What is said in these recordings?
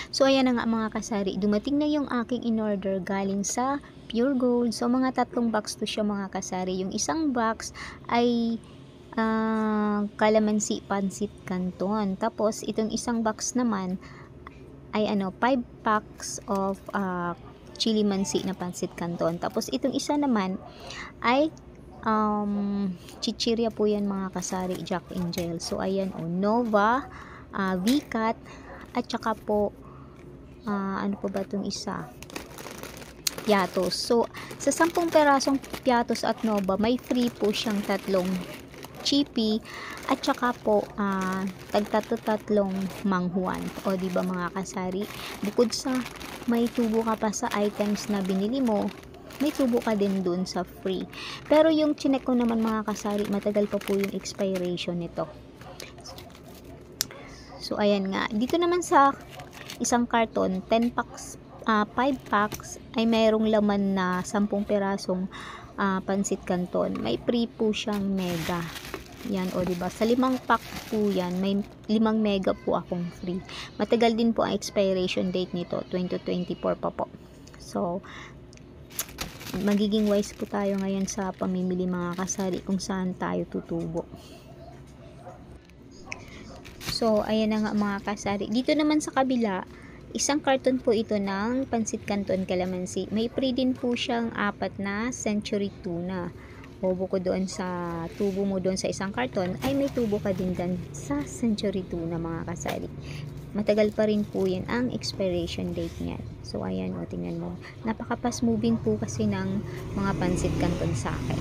So ayan na nga mga kasari, dumating na yung aking in-order galing sa Pure Gold. So mga 3 box to siya mga kasari. Yung isang box ay calamansi pansit canton. Tapos itong isang box naman ay 5 packs of chili mansi na pansit canton. Tapos itong isa naman ay chichirya po yan mga kasari, Jack Angel. So ayan Nova, VCAT, at saka po ano po ba itong isa, piatos. So sa 10 perasong piatos at Nova, may free po siyang 3 chippy at saka po tag-tatlong manghuan. O di ba mga kasari, bukod sa may tubo ka pa sa items na binili mo, may tubo ka din dun sa free. Pero yung chinek ko naman mga kasari, matagal pa po yung expiration nito. So ayan nga, dito naman sa isang karton, 10 packs, 5 packs ay mayroong laman na 10 perasong pansit canton. May free po siyang mega. Yan, o diba? Sa 5 pack po yan, may 5 mega po akong free. Matagal din po ang expiration date nito, 2024 pa po. So, magiging wise po tayo ngayon sa pamimili mga kasari kung saan tayo tutubo. So, ayan na nga mga kasari. Dito naman sa kabila, isang karton po ito ng pansit canton calamansi. May free din po siyang 4 na century tuna. O bukod doon sa tubo mo doon sa isang karton, ay may tubo ka din dan sa century tuna mga kasari. Matagal pa rin po yan ang expiration date niyan. So ayan o, tingnan mo. Napaka-fast moving po kasi ng mga pansit canton sa akin.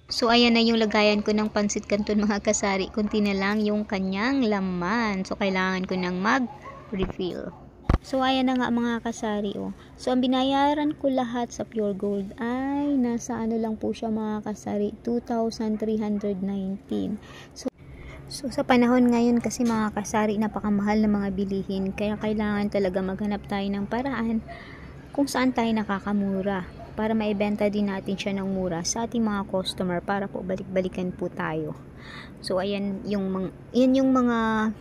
So ayan na yung lagayan ko ng pansit canton mga kasari. Kunti na lang yung kanyang laman. So kailangan ko nang mag-refill. So ayan na nga mga kasari oh. So ang binayaran ko lahat sa Pure Gold ay nasa ano lang po siya mga kasari, 2,319. So sa panahon ngayon kasi mga kasari, napakamahal na mga bilihin, kaya kailangan talaga maghanap tayo ng paraan kung saan tayo nakakamura para maibenta din natin siya ng mura sa ating mga customer para po balik-balikan po tayo. So ayan yung mga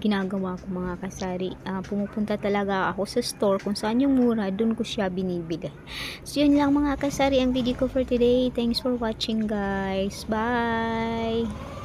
ginagawa ko mga kasari. Pumupunta talaga ako sa store kung saan yung mura, dun ko siya binibili. So yun lang mga kasari ang video ko for today. Thanks for watching guys. Bye!